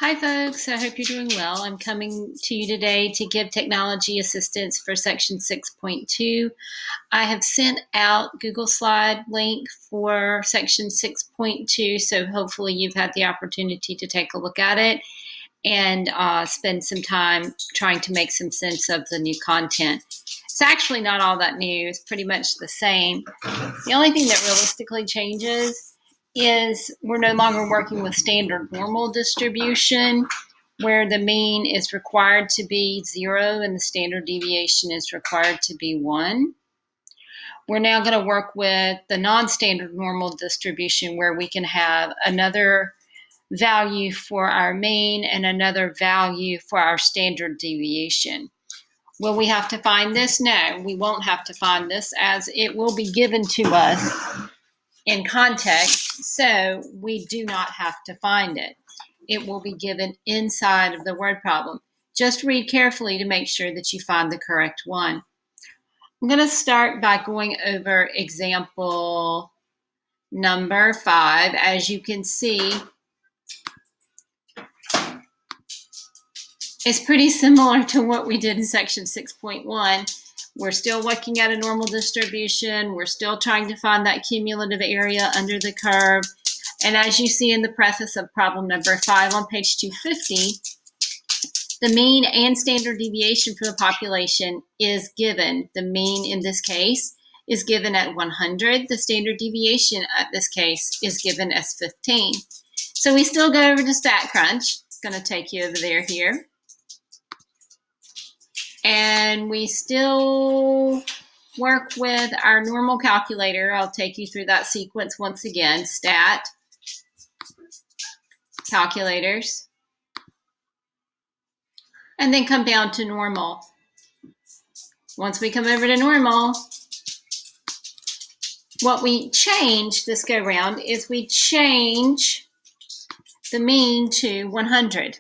Hi, folks. I hope you're doing well. I'm coming to you today to give technology assistance for Section 6.2. I have sent out Google Slide link for Section 6.2, so hopefully you've had the opportunity to take a look at it and spend some time trying to make some sense of the new content. It's actually not all that new. It's pretty much the same. The only thing that realistically changes is we're no longer working with standard normal distribution, where the mean is required to be 0 and the standard deviation is required to be 1. We're now going to work with the non-standard normal distribution, where we can have another value for our mean and another value for our standard deviation. Will we have to find this? No, we won't have to find this, as it will be given to us in context, so we do not have to find it. It will be given inside of the word problem. Just read carefully to make sure that you find the correct one. I'm going to start by going over example number 5. As you can see, it's pretty similar to what we did in section 6.1. We're still looking at a normal distribution. We're still trying to find that cumulative area under the curve. And as you see in the preface of problem number 5 on page 250, the mean and standard deviation for the population is given. The mean in this case is given at 100. The standard deviation at this case is given as 15. So we still go over to StatCrunch. It's going to take you over there here. And we still work with our normal calculator. I'll take you through that sequence once again. Stat, calculators, and then come down to normal. Once we come over to normal, what we change this go round is we change the mean to 100.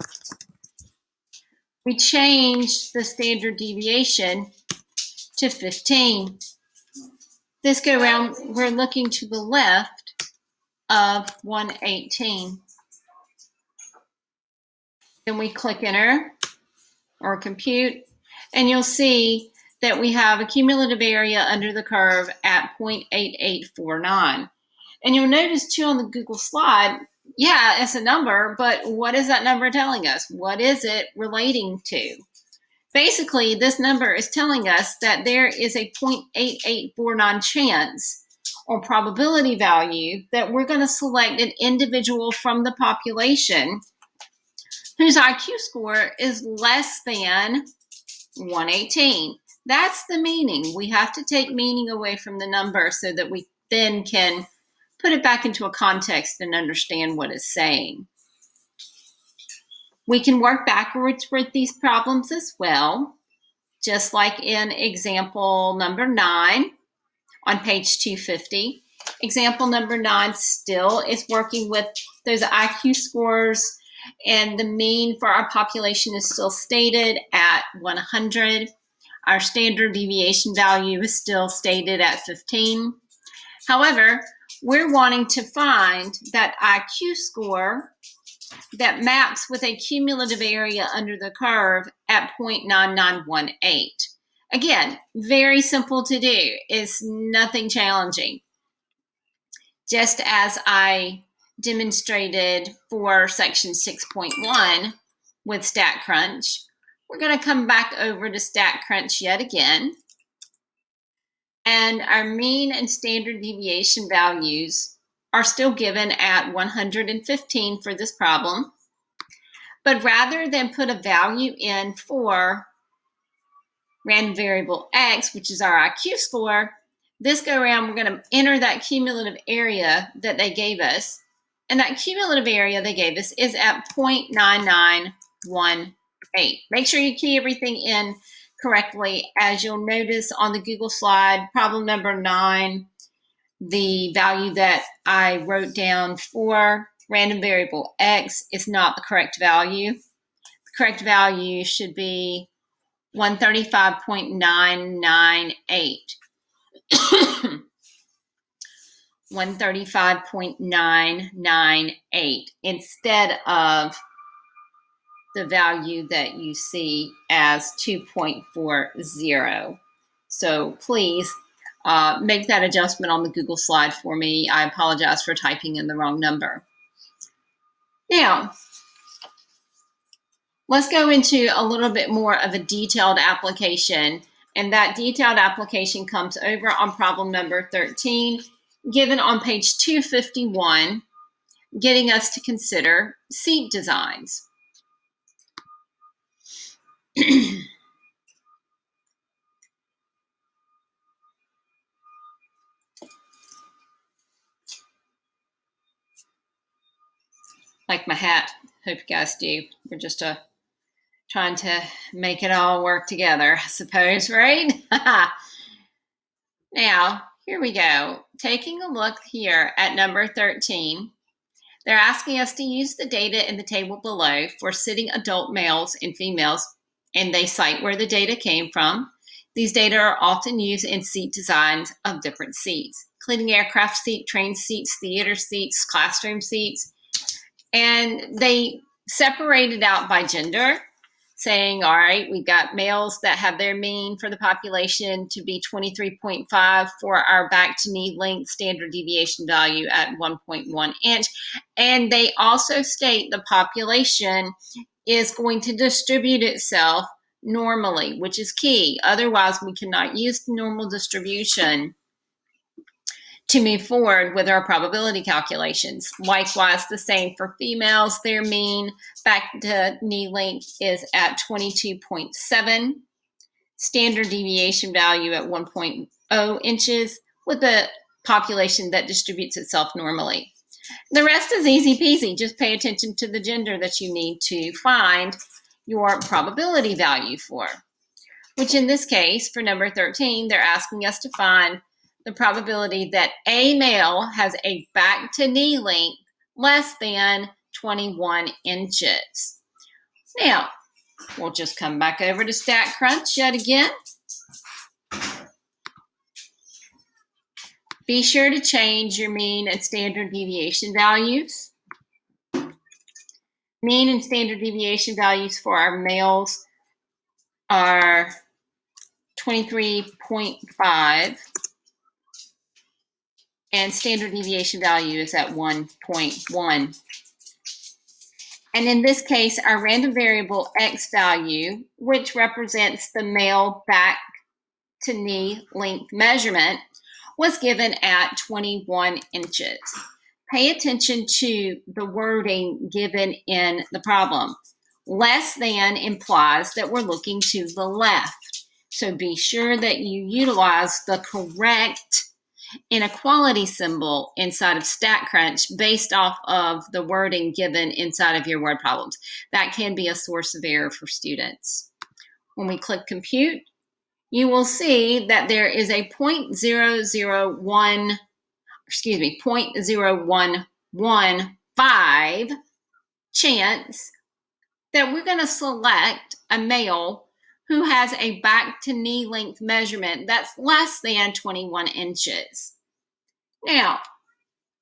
We change the standard deviation to 15. This go round, we're looking to the left of 118. Then we click enter or compute, and you'll see that we have a cumulative area under the curve at 0.8849. And you'll notice too on the Google slide, yeah, it's a number, but what is that number telling us? What is it relating to? Basically, this number is telling us that there is a 0.8849 chance or probability value that we're going to select an individual from the population whose IQ score is less than 118. That's the meaning. We have to take meaning away from the number so that we then can put it back into a context and understand what it's saying. We can work backwards with these problems as well, just like in example number 9 on page 250. Example number 9 still is working with those IQ scores, and the mean for our population is still stated at 100. Our standard deviation value is still stated at 15. However, we're wanting to find that IQ score that maps with a cumulative area under the curve at 0.9918. Again, very simple to do. It's nothing challenging. Just as I demonstrated for section 6.1 with StatCrunch, we're going to come back over to StatCrunch yet again. And our mean and standard deviation values are still given at 115 for this problem. But rather than put a value in for random variable x, which is our IQ score, this go around, we're going to enter that cumulative area that they gave us. And that cumulative area they gave us is at 0.9918. Make sure you key everything in correctly. As you'll notice on the Google slide, problem number 9, the value that I wrote down for random variable x is not the correct value. The correct value should be 135.998. 135.998 instead of the value that you see as 2.40. So please make that adjustment on the Google slide for me. I apologize for typing in the wrong number. Now, let's go into a little bit more of a detailed application. And that detailed application comes over on problem number 13, given on page 251, getting us to consider seat designs. Like my hat, hope you guys do. We're just trying to make it all work together, I suppose, right? Now, here we go. Taking a look here at number 13, they're asking us to use the data in the table below for sitting adult males and females, and they cite where the data came from. These data are often used in seat designs of different seats, including aircraft seat, train seats, theater seats, classroom seats. And they separated out by gender, saying, all right, we've got males that have their mean for the population to be 23.5 for our back to knee length standard deviation value at 1.1 inch. And they also state the population is going to distribute itself normally, which is key. Otherwise, we cannot use normal distribution to move forward with our probability calculations. Likewise, the same for females. Their mean back to knee length is at 22.7, standard deviation value at 1.0 inches, with a population that distributes itself normally. The rest is easy peasy. Just pay attention to the gender that you need to find your probability value for, which in this case, for number 13, they're asking us to find the probability that a male has a back to knee length less than 21 inches. Now, we'll just come back over to StatCrunch yet again. Be sure to change your mean and standard deviation values. Mean and standard deviation values for our males are 23.5. and standard deviation value is at 1.1. And in this case, our random variable X value, which represents the male back to knee length measurement, was given at 21 inches. Pay attention to the wording given in the problem. Less than implies that we're looking to the left. So be sure that you utilize the correct inequality symbol inside of StatCrunch based off of the wording given inside of your word problems. That can be a source of error for students. When we click compute, you will see that there is a 0.0115 chance that we're going to select a male who has a back to knee length measurement that's less than 21 inches. Now,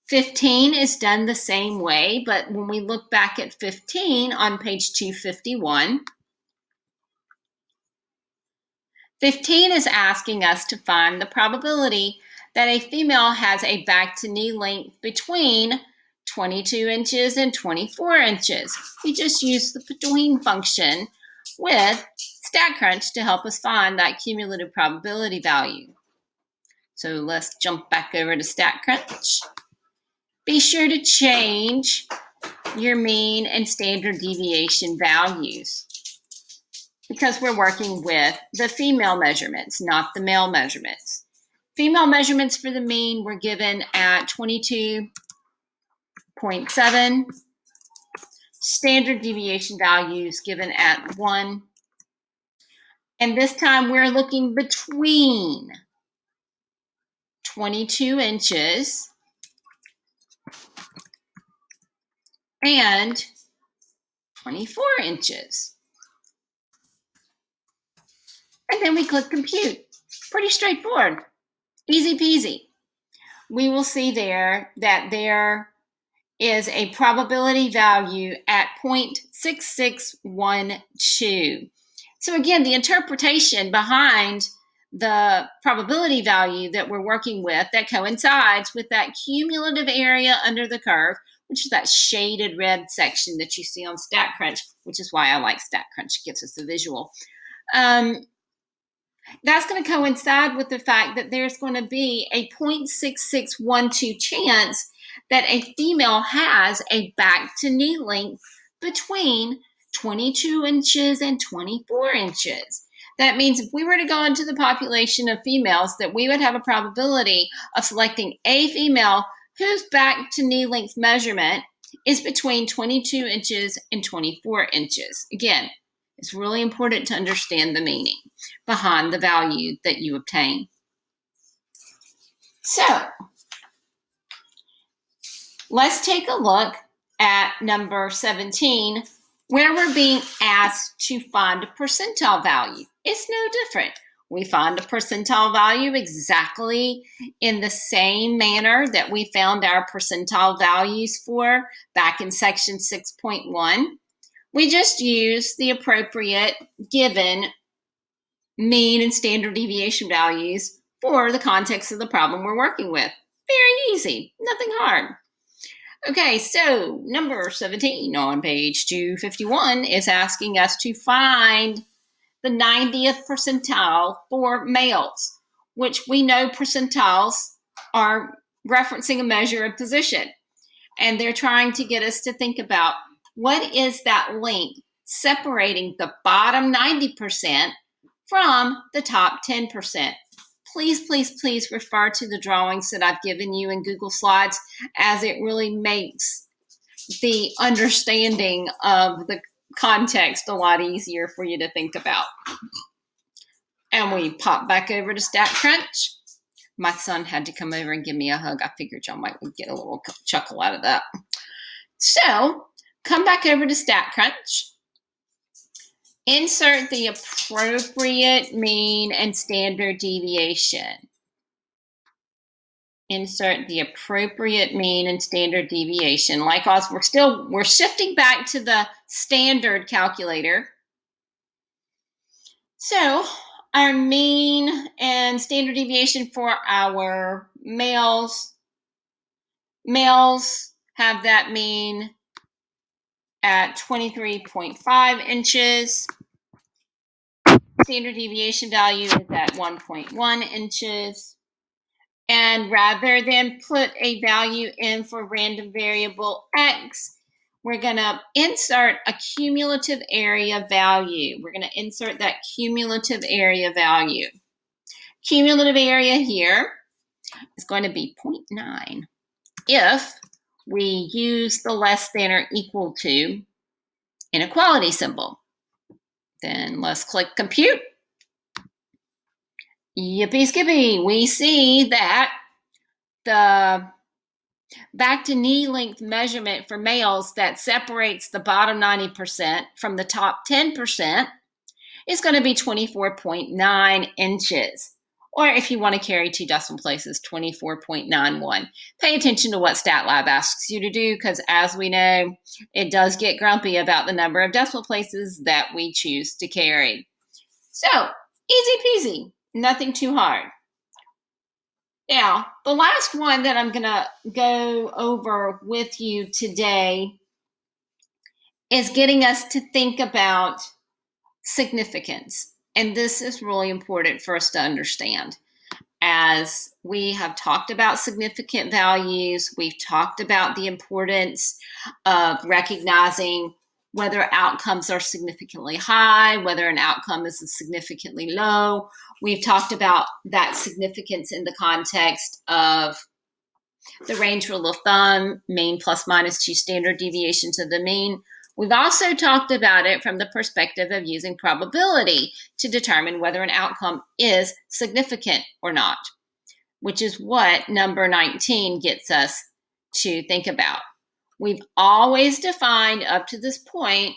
15 is done the same way, but when we look back at 15 on page 251, 15 is asking us to find the probability that a female has a back to knee length between 22 inches and 24 inches. We just use the between function with StatCrunch to help us find that cumulative probability value. So let's jump back over to StatCrunch. Be sure to change your mean and standard deviation values because we're working with the female measurements, not the male measurements. Female measurements for the mean were given at 22.7. Standard deviation values given at 1. And this time we're looking between 22 inches and 24 inches. And then we click compute. Pretty straightforward. Easy peasy. We will see there that there is a probability value at 0.6612. So again, the interpretation behind the probability value that we're working with that coincides with that cumulative area under the curve, which is that shaded red section that you see on StatCrunch, which is why I like StatCrunch. It gives us a visual. That's going to coincide with the fact that there's going to be a 0.6612 chance that a female has a back to knee length between 22 inches and 24 inches. That means if we were to go into the population of females, that we would have a probability of selecting a female whose back to knee length measurement is between 22 inches and 24 inches. Again, it's really important to understand the meaning behind the value that you obtain. So, let's take a look at number 17, where we're being asked to find a percentile value. It's no different. We find a percentile value exactly in the same manner that we found our percentile values for back in section 6.1. We just use the appropriate given mean and standard deviation values for the context of the problem we're working with. Very easy, nothing hard. Okay, so number 17 on page 251 is asking us to find the 90th percentile for males, which we know percentiles are referencing a measure of position. And they're trying to get us to think about what is that length separating the bottom 90% from the top 10%. Please, please, please refer to the drawings that I've given you in Google Slides, as it really makes the understanding of the context a lot easier for you to think about. And we pop back over to StatCrunch. My son had to come over and give me a hug. I figured y'all might get a little chuckle out of that. So, come back over to StatCrunch. Insert the appropriate mean and standard deviation. Insert the appropriate mean and standard deviation. Likewise, we're shifting back to the standard calculator. So, our mean and standard deviation for our males have that mean at 23.5 inches. Standard deviation value is at 1.1 inches. And rather than put a value in for random variable x, we're going to insert a cumulative area value. We're going to insert that cumulative area value. Cumulative area here is going to be 0.9 if we use the less than or equal to inequality symbol. Then let's click compute. Yippee skippy, we see that the back to knee length measurement for males that separates the bottom 90% from the top 10% is going to be 24.9 inches. Or if you want to carry two decimal places, 24.91. Pay attention to what StatLab asks you to do, because as we know, it does get grumpy about the number of decimal places that we choose to carry. So, easy peasy, nothing too hard. Now, the last one that I'm going to go over with you today is getting us to think about significance. And this is really important for us to understand. As we have talked about significant values, we've talked about the importance of recognizing whether outcomes are significantly high, whether an outcome is significantly low. We've talked about that significance in the context of the range rule of thumb, mean plus minus 2 standard deviations of the mean. We've also talked about it from the perspective of using probability to determine whether an outcome is significant or not, which is what number 19 gets us to think about. We've always defined up to this point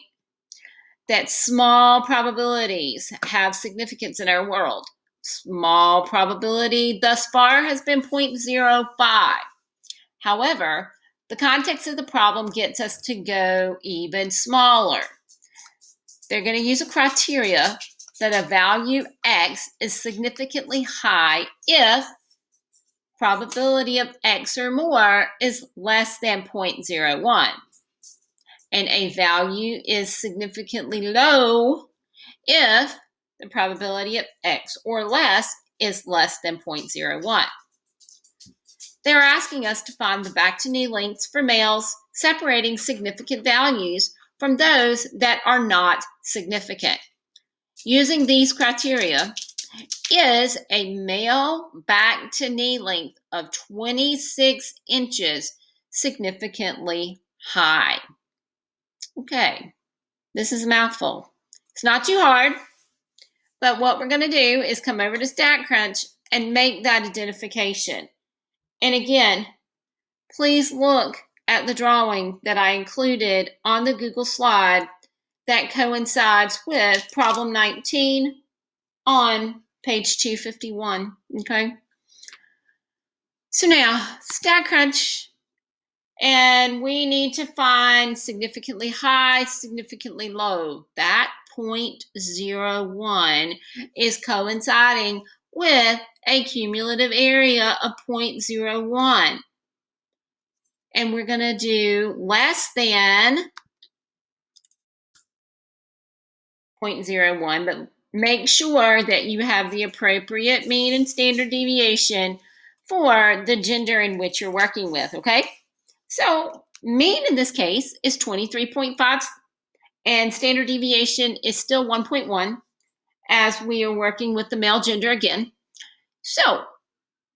that small probabilities have significance in our world. Small probability thus far has been 0.05. However, The context of the problem gets us to go even smaller. They're going to use a criteria that a value X is significantly high if probability of X or more is less than 0.01. And a value is significantly low if the probability of X or less is less than 0.01. They're asking us to find the back-to-knee lengths for males, separating significant values from those that are not significant. Using these criteria, is a male back-to-knee length of 26 inches significantly high? Okay, this is a mouthful. It's not too hard, but what we're going to do is come over to StatCrunch and make that identification. And again, please look at the drawing that I included on the Google slide that coincides with problem 19 on page 251, okay? So now, StatCrunch, and we need to find significantly high, significantly low. That 0.01 is coinciding with a cumulative area of 0.01. And we're going to do less than 0.01, but make sure that you have the appropriate mean and standard deviation for the gender in which you're working with, okay? So mean in this case is 23.5, and standard deviation is still 1.1 as we are working with the male gender again. So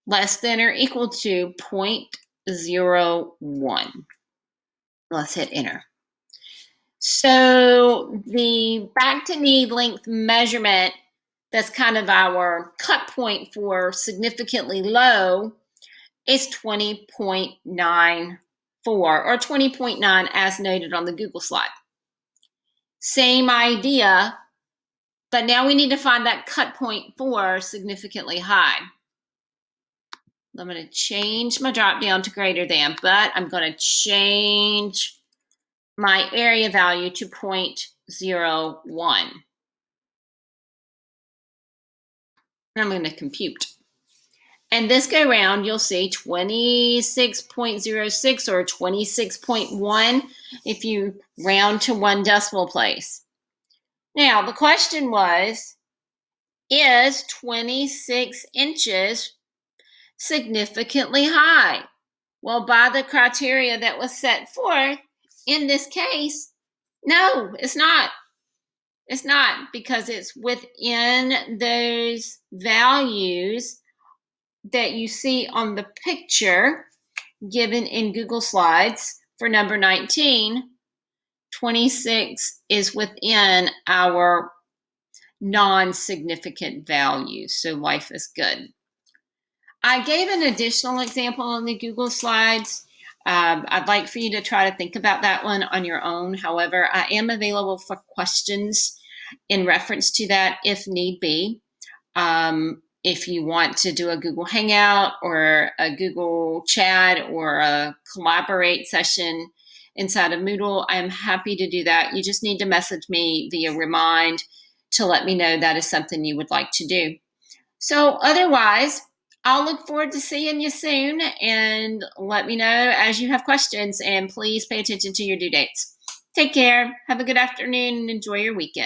less than or equal to 0.01. Let's hit enter. So the back-to-knee length measurement, that's kind of our cut point for significantly low, is 20.94 or 20.9 as noted on the Google slide. Same idea, but now we need to find that cut point for significantly high. I'm going to change my drop down to greater than, but I'm going to change my area value to 0.01. I'm going to compute. And this go round, you'll see 26.06 or 26.1 if you round to one decimal place. Now, the question was, is 26 inches significantly high? Well, by the criteria that was set forth, in this case, no, it's not. It's not, because it's within those values that you see on the picture given in Google Slides for number 19. 26 is within our non-significant values, so life is good. I gave an additional example on the Google Slides. I'd like for you to try to think about that one on your own. However, I am available for questions in reference to that if need be. If you want to do a Google Hangout or a Google Chat or a Collaborate session inside of Moodle, I'm happy to do that. You just need to message me via Remind to let me know that is something you would like to do. So otherwise, I'll look forward to seeing you soon, and let me know as you have questions, and please pay attention to your due dates. Take care. Have a good afternoon and enjoy your weekend.